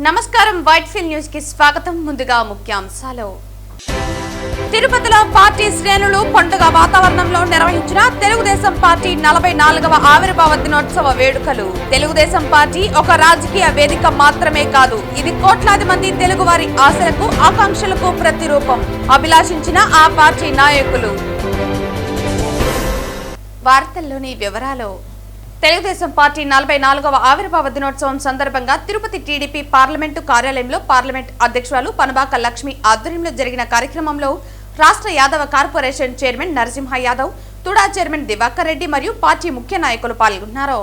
నమస్కారం Whitefield news కి స్వాగతం. ముందుగా ముఖ్యాంశాలు. తిరుపతిలో పార్టీ శ్రేణులు పండుగ వాతావరణంలో నిర్వహించిన తెలుగుదేశం పార్టీ 44వ ఆవిర్భావ దినోత్సవ వేడుకలు. తెలుగుదేశం పార్టీ ఒక రాజకీయ వేదిక మాత్రమే కాదు, ఇది కోట్లాది మంది తెలుగువారి ఆశలకు ఆకాంక్షలకు ప్రతిరూపం అభిలాషించిన ఆ పార్టీ నాయకులు. వార్తల్లోని వివరాలు. తెలుగుదేశం పార్టీ 44వ ఆవిర్భావ దినోత్సవం సందర్భంగా తిరుపతి టీడీపీ పార్లమెంటు కార్యాలయంలో పార్లమెంట్ అధ్యక్షురాలు పనబాక లక్ష్మి ఆధ్వర్యంలో జరిగిన కార్యక్రమంలో రాష్ట్ర Yadava corporation chairman Narasimha Yadav, TUDA chairman Divakar Reddy మరియు పార్టీ ముఖ్య నాయకులు పాల్గొన్నారు.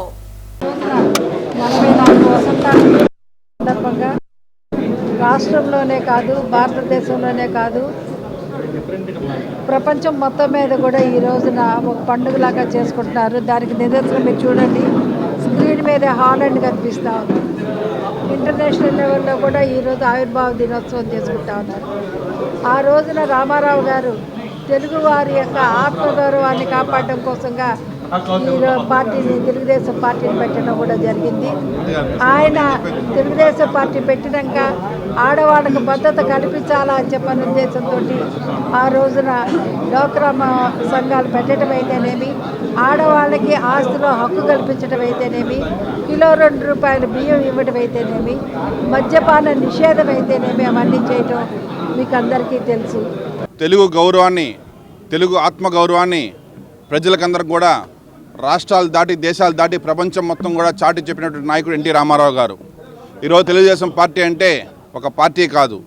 రాష్ట్రంలోనే కాదు, భారతదేశంలోనే కాదు, ప్రపంచం మొత్తం మీద కూడా ఈ రోజున ఒక పండుగలాగా చేసుకుంటున్నారు. దానికి నిదర్శనం మీరు చూడండి, స్క్రీన్ మీద హాలండ్ కనిపిస్తూ ఉంది. ఇంటర్నేషనల్ లెవెల్లో కూడా ఈరోజు ఆవిర్భావ దినోత్సవం చేసుకుంటా ఉన్నారు. ఆ రోజున రామారావు గారు తెలుగు వారి యొక్క ఆత్మగౌరవాన్ని కాపాడడం కోసంగా తెలుగుదేశం పార్టీని పెట్టడం కూడా జరిగింది. ఆయన తెలుగుదేశం పార్టీ పెట్టినాక ఆడవాళ్ళకు భద్రత కల్పించాలా అని చెప్పని ఉద్దేశంతో ఆ రోజున డోక్రా సంఘాలు పెట్టడం అయితేనేమి, ఆడవాళ్ళకి ఆస్తిలో హక్కు కల్పించడం అయితేనేమి, కిలో ₹2 బియ్యం ఇవ్వడం అయితేనేమి, మద్యపాన నిషేధం అయితేనేమి, అవన్నీ చేయటం మీకు అందరికీ తెలుసు. తెలుగు గౌరవాన్ని, తెలుగు ఆత్మగౌరవాన్ని ప్రజలకందరికి కూడా రాష్ట్రాలు దాటి, దేశాలు దాటి, ప్రపంచం మొత్తం కూడా చాటి చెప్పినటువంటి నాయకుడు ఎన్టీ రామారావు గారు. ఈరోజు తెలుగుదేశం పార్టీ అంటే ఒక పార్టీ కాదు,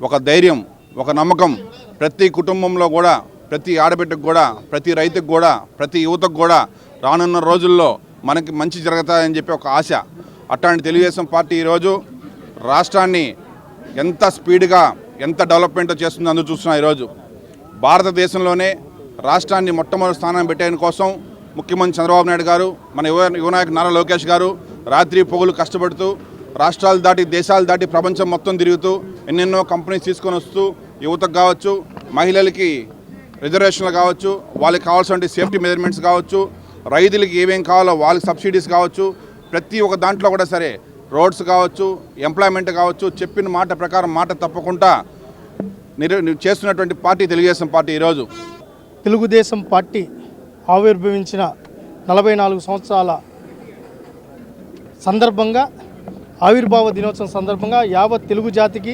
ఒక ధైర్యం, ఒక నమ్మకం. ప్రతి కుటుంబంలో కూడా, ప్రతి ఆడబిడ్డకు కూడా, ప్రతి రైతుకు కూడా, ప్రతి యువతకు కూడా రానున్న రోజుల్లో మనకి మంచి జరుగుతాయని చెప్పి ఒక ఆశ. అట్లాంటి తెలుగుదేశం పార్టీ ఈరోజు రాష్ట్రాన్ని ఎంత స్పీడ్గా, ఎంత డెవలప్మెంట్ చేస్తుందో అందరూ చూస్తున్నాం. ఈరోజు భారతదేశంలోనే రాష్ట్రాన్ని మొట్టమొదటి స్థానం పెట్టేయడం కోసం ముఖ్యమంత్రి చంద్రబాబు నాయుడు గారు, మన యువ నాయకుడు నారా లోకేష్ గారు రాత్రి పొగులు కష్టపడుతూ రాష్ట్రాలు దాటి, దేశాలు దాటి, ప్రపంచం మొత్తం తిరుగుతూ ఎన్నెన్నో కంపెనీస్ తీసుకొని వస్తూ యువతకు కావచ్చు, మహిళలకి రిజర్వేషన్లు కావచ్చు, వాళ్ళకి కావాల్సిన సేఫ్టీ మెజర్మెంట్స్ కావచ్చు, రైతులకి ఏమేం కావాలో వాళ్ళకి సబ్సిడీస్ కావచ్చు, ప్రతి ఒక్క దాంట్లో కూడా సరే, రోడ్స్ కావచ్చు, ఎంప్లాయ్మెంట్ కావచ్చు, చెప్పిన మాట ప్రకారం మాట తప్పకుండా చేస్తున్నటువంటి పార్టీ తెలుగుదేశం పార్టీ. ఈరోజు తెలుగుదేశం పార్టీ ఆవిర్భవించిన 44 సంవత్సరాల సందర్భంగా, ఆవిర్భావ దినోత్సవం సందర్భంగా యావత్ తెలుగు జాతికి,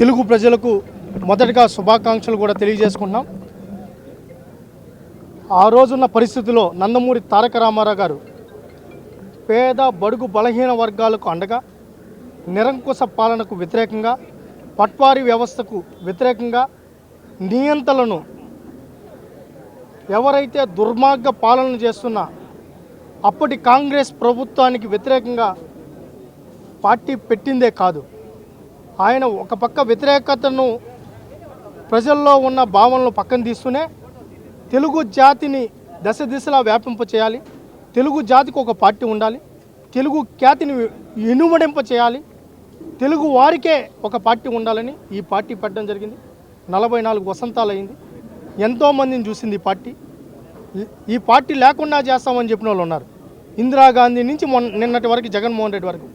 తెలుగు ప్రజలకు మొదటగా శుభాకాంక్షలు కూడా తెలియజేసుకుంటున్నాం. ఆ రోజున్న పరిస్థితుల్లో నందమూరి తారక రామారావు గారు పేద, బడుగు, బలహీన వర్గాలకు అండగా, నిరంకుశ పాలనకు వ్యతిరేకంగా, పట్వారీ వ్యవస్థకు వ్యతిరేకంగా, నియంతలను ఎవరైతే దుర్మార్గ పాలన చేస్తున్నా అప్పటి కాంగ్రెస్ ప్రభుత్వానికి వ్యతిరేకంగా పార్టీ పెట్టిందే కాదు, ఆయన ఒక పక్క వ్యతిరేకతను, ప్రజల్లో ఉన్న భావనలు పక్కన తీస్తూనే తెలుగు జాతిని దశ దిశలా వ్యాపింపచేయాలి, తెలుగు జాతికి ఒక పార్టీ ఉండాలి, తెలుగు ఖ్యాతిని ఇనుమడింప చేయాలి, తెలుగు వారికే ఒక పార్టీ ఉండాలని ఈ పార్టీ పెట్టడం జరిగింది. 44 వసంతాలు అయింది. ఎంతోమందిని చూసింది ఈ పార్టీ. ఈ పార్టీ లేకుండా చేస్తామని చెప్పిన వాళ్ళు ఉన్నారు. ఇందిరాగాంధీ నుంచి నిన్నటి వరకు జగన్మోహన్ రెడ్డి వరకు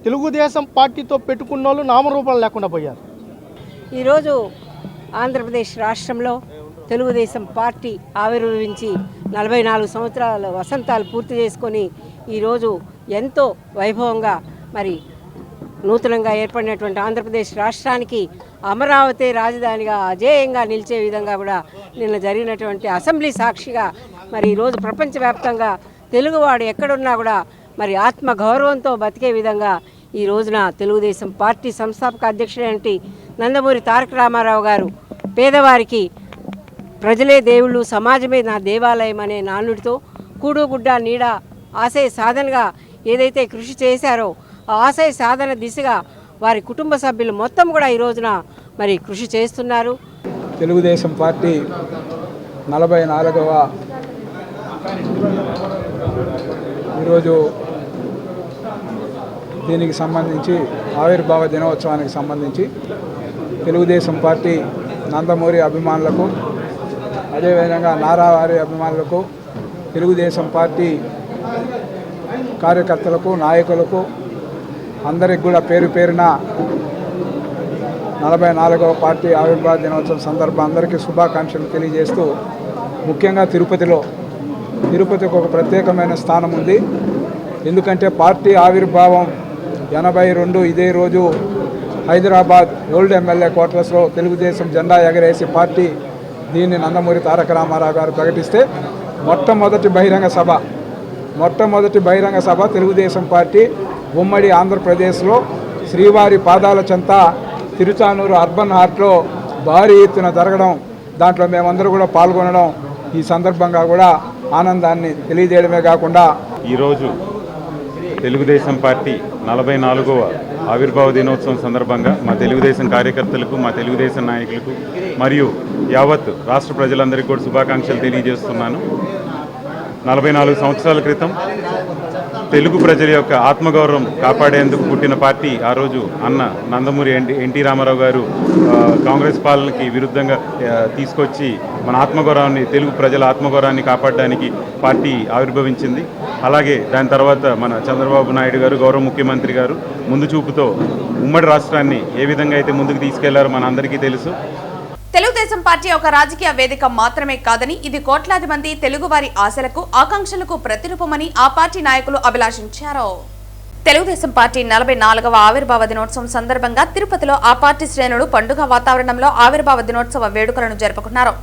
తెలుగుదేశం పార్టీతో పెట్టుకున్న వాళ్ళు నామరూపాలు లేకుండా పోయారు. ఈరోజు ఆంధ్రప్రదేశ్ రాష్ట్రంలో తెలుగుదేశం పార్టీ ఆవిర్భవించి 44 సంవత్సరాల వసంతాలు పూర్తి చేసుకొని ఈరోజు ఎంతో వైభవంగా, మరి నూతనంగా ఏర్పడినటువంటి ఆంధ్రప్రదేశ్ రాష్ట్రానికి అమరావతి రాజధానిగా అజేయంగా నిలిచే విధంగా కూడా నిన్న జరిగినటువంటి అసెంబ్లీ సాక్షిగా మరి ఈరోజు ప్రపంచవ్యాప్తంగా తెలుగువాడు ఎక్కడున్నా కూడా మరి ఆత్మ గౌరవంతో బతికే విధంగా ఈ రోజున తెలుగుదేశం పార్టీ సంస్థాపక అధ్యక్షుడైన నందమూరి తారక రామారావు గారు పేదవారికి ప్రజలే దేవుళ్ళు, సమాజమే నా దేవాలయం అనే నానుడితో కూడు గుడ్డ నీడ ఆశయ సాధనగా ఏదైతే కృషి చేశారో ఆ ఆశయ సాధన దిశగా వారి కుటుంబ సభ్యులు మొత్తం కూడా ఈ రోజున మరి కృషి చేస్తున్నారు. తెలుగుదేశం పార్టీ 44వ ఈరోజు దీనికి సంబంధించి ఆవిర్భావ దినోత్సవానికి సంబంధించి తెలుగుదేశం పార్టీ నందమూరి అభిమానులకు, అదేవిధంగా నారా వారి అభిమానులకు, తెలుగుదేశం పార్టీ కార్యకర్తలకు, నాయకులకు అందరికి కూడా పేరు పేరున 44వ పార్టీ ఆవిర్భావ దినోత్సవం సందర్భంగా అందరికీ శుభాకాంక్షలు తెలియజేస్తూ, ముఖ్యంగా తిరుపతికి ఒక ప్రత్యేకమైన స్థానం ఉంది. ఎందుకంటే పార్టీ ఆవిర్భావం 82 ఇదే రోజు హైదరాబాద్ ఓల్డ్ ఎమ్మెల్యే క్వార్టర్స్లో తెలుగుదేశం జెండా ఎగరేసి పార్టీ దీన్ని నందమూరి తారక రామారావు గారు ప్రకటిస్తే మొట్టమొదటి బహిరంగ సభ తెలుగుదేశం పార్టీ ఉమ్మడి ఆంధ్రప్రదేశ్లో శ్రీవారి పాదాల చెంత తిరుచానూరు అర్బన్ హార్ట్లో భారీ ఎత్తున జరగడం, దాంట్లో మేమందరూ కూడా పాల్గొనడం ఈ సందర్భంగా కూడా ఆనందాన్ని తెలియజేయడమే కాకుండా ఈరోజు తెలుగుదేశం పార్టీ 44వ ఆవిర్భావ దినోత్సవం సందర్భంగా మా తెలుగుదేశం కార్యకర్తలకు, మా తెలుగుదేశం నాయకులకు మరియు యావత్ రాష్ట్ర ప్రజలందరికీ కూడా శుభాకాంక్షలు తెలియజేస్తున్నాను. 44 సంవత్సరాల క్రితం తెలుగు ప్రజల యొక్క ఆత్మగౌరవం కాపాడేందుకు పుట్టిన పార్టీ ఆ రోజు అన్న నందమూరి ఎన్టీ రామారావు గారు కాంగ్రెస్ పాలనకి విరుద్ధంగా తీసుకొచ్చి మన ఆత్మగౌరవాన్ని, తెలుగు ప్రజల ఆత్మగౌరవాన్ని కాపాడడానికి పార్టీ ఆవిర్భవించింది. అలాగే దాని తర్వాత మన చంద్రబాబు నాయుడు గారు గౌరవ ముఖ్యమంత్రి గారు ముందు చూపుతో ఉమ్మడి రాష్ట్రాన్ని ఏ విధంగా అయితే ముందుకు తీసుకెళ్లారో మన అందరికీ తెలుసు. తెలుగుదేశం పార్టీ ఒక రాజకీయ వేదిక మాత్రమే కాదని, ఇది కోట్లాది మంది తెలుగువారి ఆశలకు, ఆకాంక్షలకు ప్రతిరూపమని ఆ పార్టీ నాయకులు అభిలాషించారు. తెలుగుదేశం పార్టీ 44వ ఆవిర్భావ దినోత్సవం సందర్భంగా తిరుపతిలో ఆ పార్టీ శ్రేణులు పండుగ వాతావరణంలో ఆవిర్భావ దినోత్సవ వేడుకలను జరుపుకున్నారు.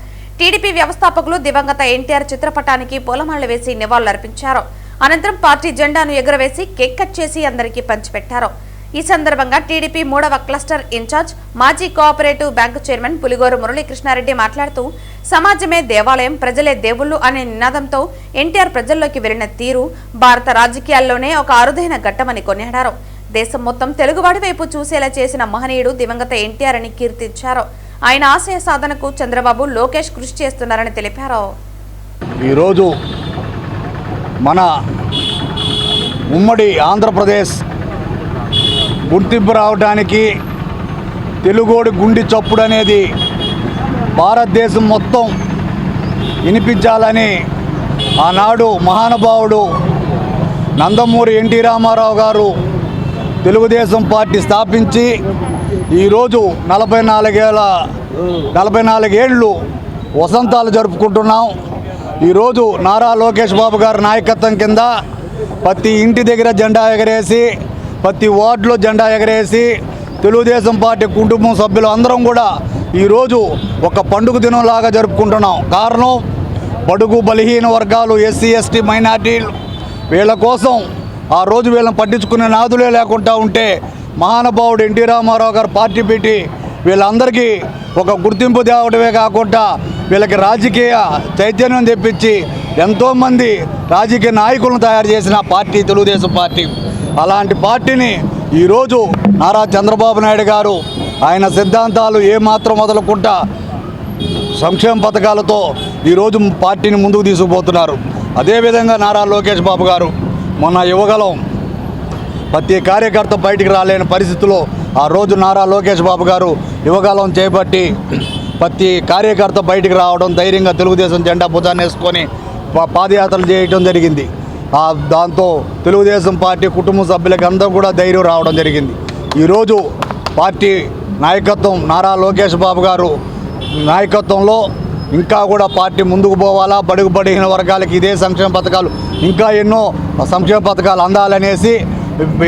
టీడీపీ వ్యవస్థాపకులు దివంగత ఎన్టీఆర్ చిత్రపటానికి పూలమాలలు వేసి నివాళులర్పించారు. అనంతరం పార్టీ జెండాను ఎగురవేసి కేక్ కట్ చేసి అందరికీ పంచిపెట్టారు. ఈ సందర్భంగా టీడీపీ 3వ క్లస్టర్ ఇన్ఛార్జ్, మాజీ కోఆపరేటివ్ బ్యాంకు చైర్మన్ పులిగోరు మురళీకృష్ణారెడ్డి మాట్లాడుతూ, సమాజమే దేవాలయం, ప్రజలే దేవుళ్లు అనే నినాదంతో ఎన్టీఆర్ ప్రజల్లోకి వెళ్లిన తీరు భారత రాజకీయాల్లోనే ఒక అరుదైన ఘట్టమని కొనియాడారు. దేశం మొత్తం తెలుగువాడి వైపు చూసేలా చేసిన మహనీయుడు దివంగత ఎన్టీఆర్ అని కీర్తించారు. ఆయన ఆశయ సాధనకు చంద్రబాబు, లోకేష్ కృషి చేస్తున్నారని తెలిపారు. ఈరోజు మన ఉమ్మడి ఆంధ్రప్రదేశ్ గుర్తింపు రావడానికి తెలుగోడి గుండి చప్పుడు అనేది భారతదేశం మొత్తం వినిపించాలని ఆనాడు మహానుభావుడు నందమూరి ఎన్టీ రామారావు గారు తెలుగుదేశం పార్టీ స్థాపించి ఈరోజు 44 ఏళ్ళు వసంతాలు జరుపుకుంటున్నాం. ఈరోజు నారా లోకేష్ బాబు గారి నాయకత్వం కింద ప్రతి ఇంటి దగ్గర జెండా ఎగరేసి, ప్రతి వార్డులో జెండా ఎగరేసి తెలుగుదేశం పార్టీ కుటుంబం సభ్యులు అందరం కూడా ఈరోజు ఒక పండుగ దినంలాగా జరుపుకుంటున్నాం. కారణం బడుగు బలహీన వర్గాలు, ఎస్సీ ఎస్టీ మైనార్టీలు, వీళ్ళ కోసం ఆ రోజు వీళ్ళని పట్టించుకునే నాదులే లేకుండా ఉంటే మహానుభావుడు ఎన్టీ రామారావు గారు పార్టీ పెట్టి వీళ్ళందరికీ ఒక గుర్తింపు తేవడమే కాకుండా వీళ్ళకి రాజకీయ చైతన్యం తెప్పించి ఎంతోమంది రాజకీయ నాయకులను తయారు చేసిన పార్టీ తెలుగుదేశం పార్టీ. అలాంటి పార్టీని ఈరోజు నారా చంద్రబాబు నాయుడు గారు ఆయన సిద్ధాంతాలు ఏమాత్రం వదలకుండా సంక్షేమ పథకాలతో ఈరోజు పార్టీని ముందుకు తీసుకుపోతున్నారు. అదేవిధంగా నారా లోకేష్ బాబు గారు మొన్న యువగలం ప్రతి కార్యకర్త బయటికి రాలేని పరిస్థితుల్లో ఆ రోజు నారా లోకేష్ బాబు గారు యువగలం చేపట్టి ప్రతి కార్యకర్త బయటికి రావడం, ధైర్యంగా తెలుగుదేశం జెండా భుజాన్ని వేసుకొని పాదయాత్రలు చేయడం జరిగింది. దాంతో తెలుగుదేశం పార్టీ కుటుంబ సభ్యులకి అందరూ కూడా ధైర్యం రావడం జరిగింది. ఈరోజు పార్టీ నాయకత్వం నారా లోకేష్ బాబు గారు నాయకత్వంలో ఇంకా కూడా పార్టీ ముందుకు పోవాలా, బడుగు బలహీన వర్గాలకి ఇదే సంక్షేమ పథకాలు, ఇంకా ఎన్నో సంక్షేమ పథకాలు అందాలనేసి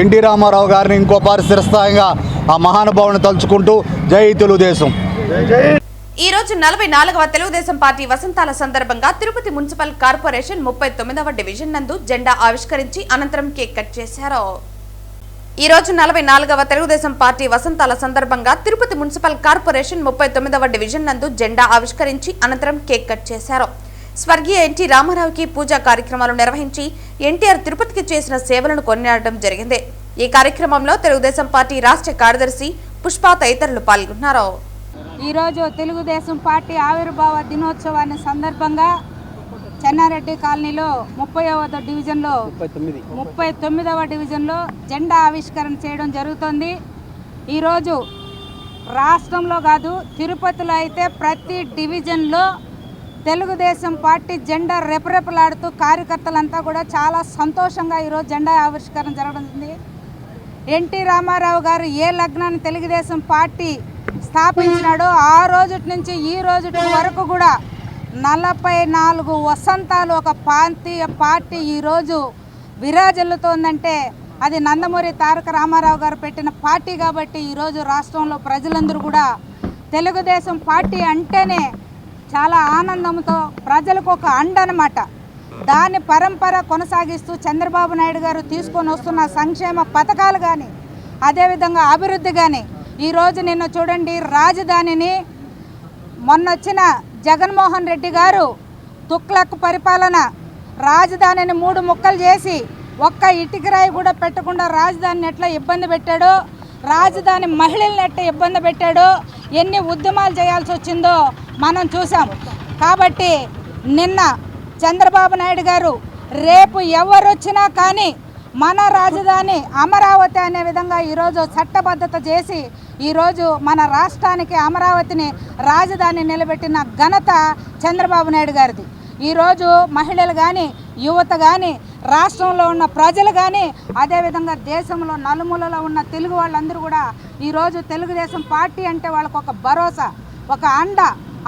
ఎన్టీ రామారావు గారిని ఇంకోపారి స్థిరస్థాయిగా ఆ మహానుభావుని తలుచుకుంటూ జై తెలుగుదేశం. ఈ రోజు 44వ తెలుగుదేశం పార్టీ వసంతాల సందర్భంగా తిరుపతి మున్సిపల్ కార్పొరేషన్ 39వ డివిజన్ నందు జెండా ఆవిష్కరించి అనంతరం కేక్ కట్ చేశారు. ఈ రోజు 44వ తెలుగుదేశం పార్టీ వసంతాల సందర్భంగా తిరుపతి మున్సిపల్ కార్పొరేషన్ 39వ డివిజన్ నందు జెండా ఆవిష్కరించి అనంతరం కేక్ కట్ చేశారు. స్వర్గీయ ఎన్టీ రామారావుకి పూజా కార్యక్రమాలు నిర్వహించి ఎన్టీఆర్ తిరుపతికి చేసిన సేవలను కొనియాడడం జరిగింది. ఈ కార్యక్రమంలో తెలుగుదేశం పార్టీ రాష్ట్ర కార్యదర్శి పుష్ప తదితరులు పాల్గొన్నారు. ఈరోజు తెలుగుదేశం పార్టీ ఆవిర్భావ దినోత్సవాన్ని సందర్భంగా చెన్నారెడ్డి కాలనీలో 39వ డివిజన్లో జెండా ఆవిష్కరణ చేయడం జరుగుతుంది. ఈరోజు రాష్ట్రంలో కాదు, తిరుపతిలో అయితే ప్రతి డివిజన్లో తెలుగుదేశం పార్టీ జెండా రెపరెపలాడుతూ కార్యకర్తలంతా కూడా చాలా సంతోషంగా ఈరోజు జెండా ఆవిష్కరణ జరగనుంది. ఎన్టీ రామారావు గారు ఏ లగ్నాన్ని తెలుగుదేశం పార్టీ స్థాపించినాడో ఆ రోజు నుంచి ఈ రోజు వరకు కూడా 44 వసంతాలు ఒక ప్రాంతీయ పార్టీ ఈరోజు విరాజిల్లుతోందంటే అది నందమూరి తారక రామారావు గారు పెట్టిన పార్టీ కాబట్టి ఈరోజు రాష్ట్రంలో ప్రజలందరూ కూడా తెలుగుదేశం పార్టీ అంటేనే చాలా ఆనందంతో ప్రజలకు ఒక అండ అన్నమాట. దాని పరంపర కొనసాగిస్తూ చంద్రబాబు నాయుడు గారు తీసుకొని వస్తున్న సంక్షేమ పథకాలు కానీ అదేవిధంగా అభివృద్ధి కానీ ఈరోజు నిన్న చూడండి రాజధానిని మొన్నొచ్చిన జగన్మోహన్ రెడ్డి గారు తుక్లక్ పరిపాలన రాజధానిని 3 ముక్కలు చేసి ఒక్క ఇటుకరాయి కూడా పెట్టకుండా రాజధానిని ఎట్లా ఇబ్బంది పెట్టాడో, రాజధాని మహిళల్ని ఎట్లా ఇబ్బంది పెట్టాడో, ఎన్ని ఉద్యమాలు చేయాల్సి వచ్చిందో మనం చూసాం. కాబట్టి నిన్న చంద్రబాబు నాయుడు గారు రేపు ఎవరు వచ్చినా కానీ మన రాజధాని అమరావతి అనే విధంగా ఈరోజు చట్టబద్ధత చేసి ఈరోజు మన రాష్ట్రానికి అమరావతిని రాజధాని నిలబెట్టిన ఘనత చంద్రబాబు నాయుడు గారిది. ఈరోజు మహిళలు కానీ యువత కానీ రాష్ట్రంలో ఉన్న ప్రజలు కానీ అదేవిధంగా దేశంలో నలుమూలలో ఉన్న తెలుగు వాళ్ళందరూ కూడా ఈరోజు తెలుగుదేశం పార్టీ అంటే వాళ్ళకు ఒక భరోసా, ఒక అండ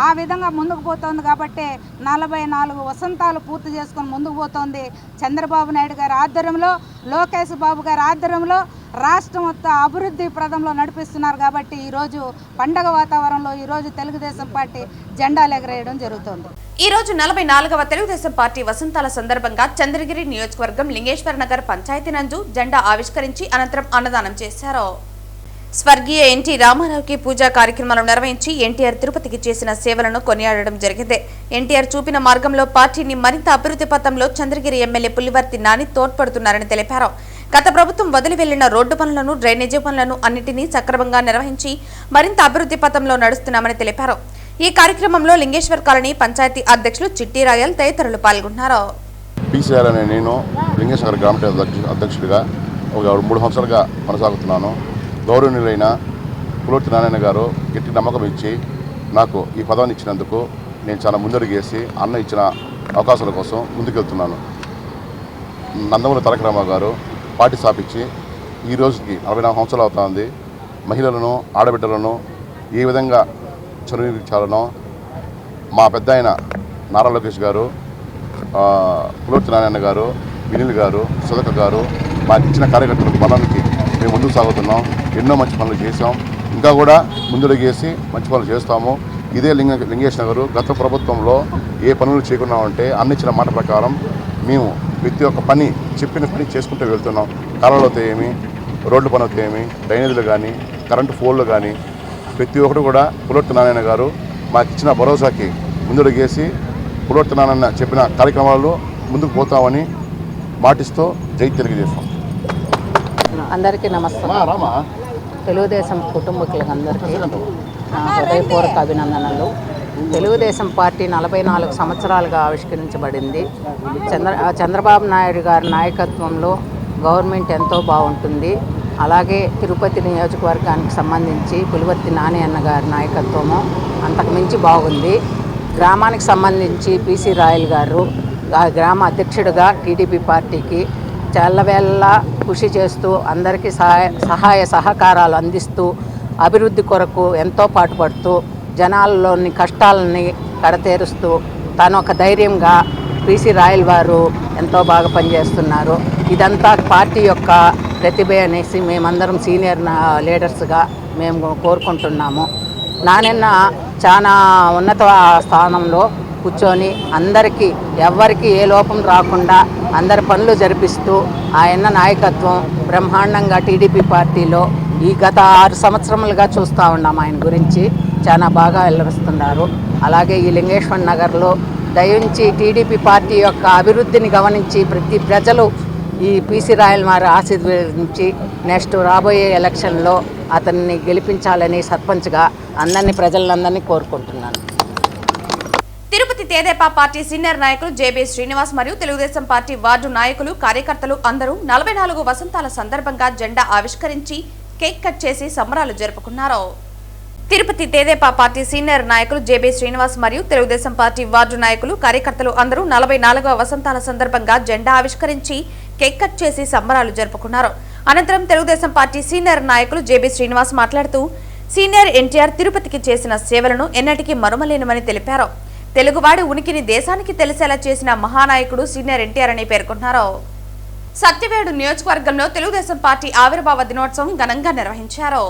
ఆ విధంగా ముందుకు పోతోంది. కాబట్టి 44 వసంతాలు పూర్తి చేసుకొని ముందుకు పోతోంది చంద్రబాబు నాయుడు గారి ఆధ్వర్యంలో, లోకేష్ బాబు గారి ఆధ్వర్యంలో రాష్ట్రం మొత్తం అభివృద్ధి ప్రదంలో నడిపిస్తున్నారు. కాబట్టి ఈరోజు పండగ వాతావరణంలో ఈరోజు తెలుగుదేశం పార్టీ జెండాలు ఎగరేయడం జరుగుతోంది. ఈ రోజు 44వ తెలుగుదేశం పార్టీ వసంతాల సందర్భంగా చంద్రగిరి నియోజకవర్గం లింగేశ్వర నగర్ పంచాయతీ నందు జెండా ఆవిష్కరించి అనంతరం అన్నదానం చేశారు. స్వర్గీయ ఎన్టీ రామారావుకి పూజా కార్యక్రమాలు నిర్వహించి ఎన్టీఆర్ తిరుపతికి చేసిన సేవలను కొనియాడడం జరిగింది. ఎన్టీఆర్ చూపిన మార్గంలో పార్టీని మరింత అభివృద్ధి పథంలో చంద్రగిరి ఎమ్మెల్యే పుల్లివర్తి నాని తోడ్పడుతున్నారని తెలిపారు. గత ప్రభుత్వం వదిలి వెళ్లిన రోడ్డు పనులను, డ్రైనేజీ పనులను అన్నింటినీ సక్రమంగా నిర్వహించి మరింత అభివృద్ధి పథంలో నడుస్తున్నామని తెలిపారు. ఈ కార్యక్రమంలో లింగేశ్వర్ కాలనీ పంచాయతీ అధ్యక్షులు చిట్టి రాయల్ తదితరులు పాల్గొన్నారు. నేను లింగేశ్వర్ గ్రామ అధ్యక్షుడిగా ఒక 3 సంవత్సరాలుగా కొనసాగుతున్నాను. గౌరవనీయులైన పులోటి నారాయణ గారు గట్టి నమ్మకం ఇచ్చి నాకు ఈ పదవిని ఇచ్చినందుకు నేను చాలా ముందడుగేసి అన్న ఇచ్చిన అవకాశాల కోసం ముందుకెళ్తున్నాను. నందమూరి తారక రామారావు గారు పార్టీ స్థాపించి ఈ రోజుకి 44 సంవత్సరాలు అవుతుంది. మహిళలను, ఆడబిడ్డలను ఏ విధంగా చదివించాలనో మా పెద్ద ఆయన నారా లోకేష్ గారు, పులోటి నారాయణ గారు, వినిల్ గారు, సుధక గారు మాకు ఇచ్చిన కార్యకర్తలకు బలానికి మేము ముందుకు సాగుతున్నాం. ఎన్నో మంచి పనులు చేసాం, ఇంకా కూడా ముందడుగేసి మంచి పనులు చేస్తాము. ఇదే లింగేష్ నగరు గత ప్రభుత్వంలో ఏ పనులు చేయకుండా ఉంటే అన్నిచ్చిన మాట ప్రకారం మేము ప్రతి ఒక్క పని చెప్పిన పని చేసుకుంటూ వెళ్తున్నాం. కాలువలతో ఏమి, రోడ్ల పనులతో ఏమి, డ్రైనేజీలు కానీ, కరెంటు పోల్లు కానీ ప్రతి ఒక్కరు కూడా పులోటి నారాయణ గారు మాకు ఇచ్చిన భరోసాకి ముందడుగేసి పులోటి నారాయణ చెప్పిన కార్యక్రమాల్లో ముందుకు పోతామని మాటిస్తూ జై తెలుగుదేశం. అందరికీ నమస్కారం. తెలుగుదేశం కుటుంబీకులకు అందరికీ నా హృదయపూర్వక అభినందనలు. తెలుగుదేశం పార్టీ 44 సంవత్సరాలుగా ఆవిష్కరించబడింది. చంద్రబాబు నాయుడు గారి నాయకత్వంలో గవర్నమెంట్ ఎంతో బాగుంటుంది. అలాగే తిరుపతి నియోజకవర్గానికి సంబంధించి పులివర్తి నాని అన్న గారి నాయకత్వము అంతకుమించి బాగుంది. గ్రామానికి సంబంధించి పిసి రాయల్ గారు గ్రామ అధ్యక్షుడిగా టీడీపీ పార్టీకి చల్లవేళ్ళ కృషి చేస్తూ అందరికీ సహాయ సహకారాలు అందిస్తూ అభివృద్ధి కొరకు ఎంతో పాటుపడుతూ జనాల్లోని కష్టాలని కడతేరుస్తూ తను ఒక ధైర్యంగా పిసి రాయల్ వారు ఎంతో బాగా పనిచేస్తున్నారు. ఇదంతా పార్టీ యొక్క ప్రతిభ అనేసి మేమందరం సీనియర్ లీడర్స్గా మేము కోరుకుంటున్నాము. నానిన్న చాలా ఉన్నత స్థానంలో కూర్చొని అందరికీ ఎవ్వరికి ఏ లోపం రాకుండా అందరి పనులు జరిపిస్తూ ఆయన నాయకత్వం బ్రహ్మాండంగా టీడీపీ పార్టీలో ఈ గత 6 సంవత్సరములుగా చూస్తూ ఉన్నాం. ఆయన గురించి చాలా బాగా వెల్లడిస్తున్నారు. అలాగే ఈ లింగేశ్వర్ నగర్లో దయించి టీడీపీ పార్టీ యొక్క అభివృద్ధిని గమనించి ప్రతి ప్రజలు ఈ పిసి రాయల్ వారి ఆశీర్వదించి నెక్స్ట్ రాబోయే ఎలక్షన్లో అతన్ని గెలిపించాలని సర్పంచ్గా ప్రజలందరినీ కోరుకుంటున్నాను. తిరుపతి తెదేపా పార్టీ సీనియర్ నాయకులు జేబీ శ్రీనివాస్ మరియు తెలుగుదేశం పార్టీ వార్డు నాయకులు, కార్యకర్తలు అందరూ 44 వసంతాల సందర్భంగా జెండా ఆవిష్కరించి కేక్ కట్ చేసి సంబరాలు జరుపుకున్నారు. తిరుపతి తెదేపా పార్టీ సీనియర్ నాయకులు జేబీ శ్రీనివాస్ మరియు తెలుగుదేశం పార్టీ వార్డు నాయకులు, కార్యకర్తలు అందరూ 44వ వసంతాల సందర్భంగా జెండా ఆవిష్కరించి కేక్ కట్ చేసి సంబరాలు జరుపుకున్నారు. అనంతరం తెలుగుదేశం పార్టీ సీనియర్ నాయకులు జేబీ శ్రీనివాస్ మాట్లాడుతూ సీనియర్ ఎన్టీఆర్ తిరుపతికి చేసిన సేవలను ఎన్నటికీ మరుమలేనమని తెలిపారు. తెలుగువాడి ఉనికిని దేశానికి తెలిసేలా చేసిన మహానాయకుడు సీనియర్ ఎన్టీఆర్ అని పేర్కొన్నారు. సత్యవేడు నియోజకవర్గంలో తెలుగుదేశం పార్టీ ఆవిర్భావ దినోత్సవం ఘనంగా నిర్వహించారు.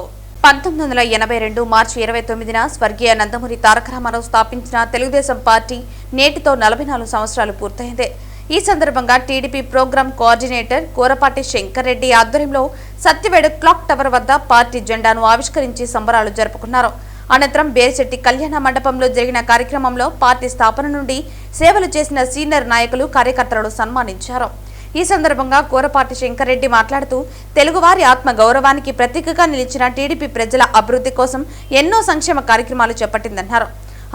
1982 మార్చి 29న స్వర్గీయ నందమూరి తారక రామారావు స్థాపించిన తెలుగుదేశం పార్టీ నేటితో 44 సంవత్సరాలు పూర్తయింది. ఈ సందర్భంగా TDP programme coordinator Korapati Shankar Reddy ఆధ్వర్యంలో సత్యవేడు క్లాక్ టవర్ వద్ద పార్టీ జెండాను ఆవిష్కరించి సంబరాలు జరుపుకున్నారు. అనంతరం బేరిశెట్టి కళ్యాణ మండపంలో జరిగిన కార్యక్రమంలో పార్టీ స్థాపన నుండి సేవలు చేసిన సీనియర్ నాయకులు కార్యకర్తలను సన్మానించారు. ఈ సందర్భంగా కోరపాటి శంకర్ రెడ్డి మాట్లాడుతూ తెలుగువారి ఆత్మ గౌరవానికి ప్రతీకగా నిలిచిన టీడీపీ ప్రజల అభివృద్ధి కోసం ఎన్నో సంక్షేమ కార్యక్రమాలు చేపట్టిందన్నారు.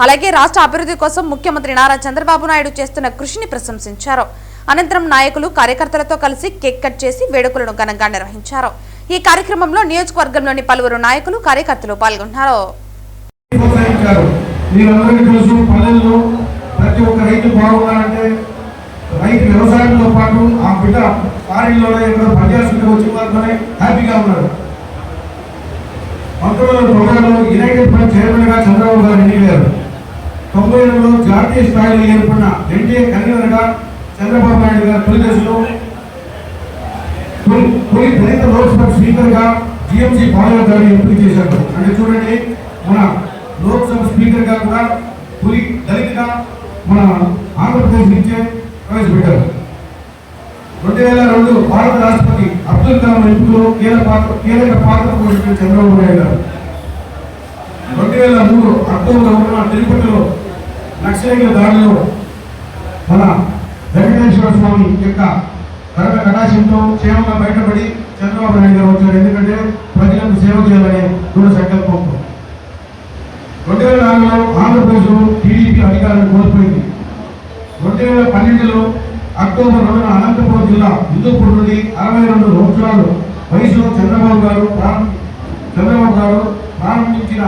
అలాగే రాష్ట్ర అభివృద్ధి కోసం ముఖ్యమంత్రి నారా చంద్రబాబు నాయుడు చేస్తున్న కృషిని ప్రశంసించారు. అనంతరం నాయకులు కార్యకర్తలతో కలిసి కేక్ కట్ చేసి వేడుకలను ఘనంగా నిర్వహించారు. ఈ కార్యక్రమంలో నియోజకవర్గంలోని పలువురు నాయకులు కార్యకర్తలు పాల్గొన్నారు. రైతు వ్యవసాయంతో పాటు ఆ బిడ్డ ఫారిన్లోనే ఎక్కడో పనిచేస్తుంటే వచ్చి వాళ్ళతోనే హ్యాపీగా ఉన్నారు. 1990లో యునైటెడ్ ఫ్రంట్ చైర్మన్గా చంద్రబాబు గారు ఎన్నికయ్యారు. 92లో జాతీయ స్థాయిలో ఏర్పడిన ఎన్డీఏ కన్వీనర్గా చంద్రబాబు నాయుడు గారు తొలి దశలో తొలి దళిత లోక్సభ స్పీకర్గా జిఎంసీ పాలయ్య గారిని ఎంపిక చేశారు. అంటే చూడండి, మన లోక్సభ స్పీకర్గా కూడా తొలి దళితగా మన ఆంధ్రప్రదేశ్ నుంచే ప్రవేశపెట్టారు. 2002 భారత రాష్ట్రపతి అబ్దుల్ కలాం ఎంపికలో కీలక పాత్ర పోషించిన చంద్రబాబు నాయుడు గారు 2003 అక్టోబర్ 1న తిరుపతిలో నక్సలైట్ల దాడిలో మన వెంకటేశ్వర స్వామి యొక్క కరణ కటాక్షంతో క్షేమంగా బయటపడి చంద్రబాబు నాయుడు గారు వచ్చారు. ఎందుకంటే ప్రజలకు సేవ చేయాలనే దృఢ సంకల్పంతో 2004లో ఆంధ్రప్రదేశ్లో టీడీపీ అధికారాన్ని కోల్పోయింది. 2012లో అక్టోబర్ 2న అనంతపురం జిల్లా హిందూపూర్ నుండి 62 సంవత్సరాలు వయసులో చంద్రబాబు గారు ప్రారంభించిన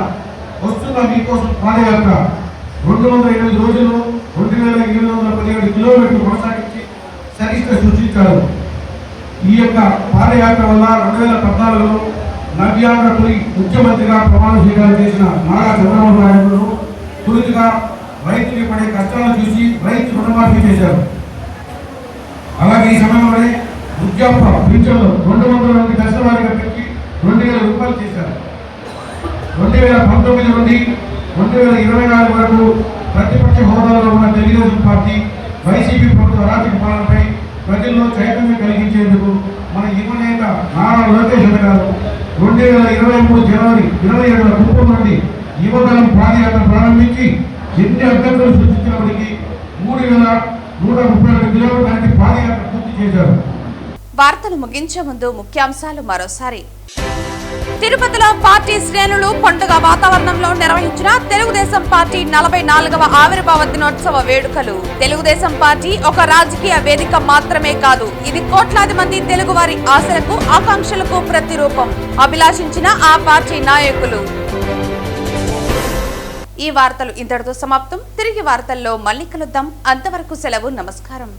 వస్తున్న మీకోసం పాదయాత్ర 208 రోజులు 2817 కిలోమీటర్లు కొనసాగించి చరిత్ర సృష్టించారు. ఈ యొక్క పాదయాత్ర వల్ల 2014లో నవ్యాంధ్ర తొలి ముఖ్యమంత్రిగా ప్రమాణ స్వీకారం చేసిన నారా చంద్రబాబు నాయుడు తొలిగా రైతులు పడే కష్టాలను చూసి రైతు రుణమాఫీ చేశారు. అలాగే ఈ సమయంలోనే వృద్ధాప్య పింఛన్లు 200 మంది కష్టవారిగా పెంచి 2000 రూపాయలు చేశారు. 2019 నుండి 2024 వరకు ప్రతిపక్ష హోదాలో ఉన్న తెలుగుదేశం పార్టీ వైసీపీ ప్రభుత్వ అరాచక పాలనపై ప్రజల్లో చైతన్యం కలిగించేందుకు మన యువ నేత నారా లోకేష్ గారు 2023 జనవరి 27న కుప్పం నుండి యువగలం పాదయాత్ర ప్రారంభించి ఎన్ని అభ్యర్థులు సృష్టించినప్పటికీ 3132 కిలోమీటర్ల పాదయాత్ర పూర్తి చేశారు. వార్తలు ముగించే ముందు ముఖ్యాంశాలు మరోసారి. తిరుపతిలో పార్టీ శ్రేణులు పండుగ వాతావరణంలో నిర్వహించిన తెలుగుదేశం పార్టీ 44వ ఆవిర్భావ దినోత్సవ వేడుకలు. తెలుగుదేశం పార్టీ ఒక రాజకీయ వేదిక మాత్రమే కాదు, ఇది కోట్లాది మంది తెలుగువారి ఆశలకు ఆకాంక్షలకు ప్రతిరూపం అభిలాషించిన ఆ పార్టీ నాయకులు. ఈ వార్తలు ఇంతటితో సమాప్తం. తిరిగి వార్తల్లో మళ్ళీ కలుద్దాం. అంతవరకు సెలవు. నమస్కారం.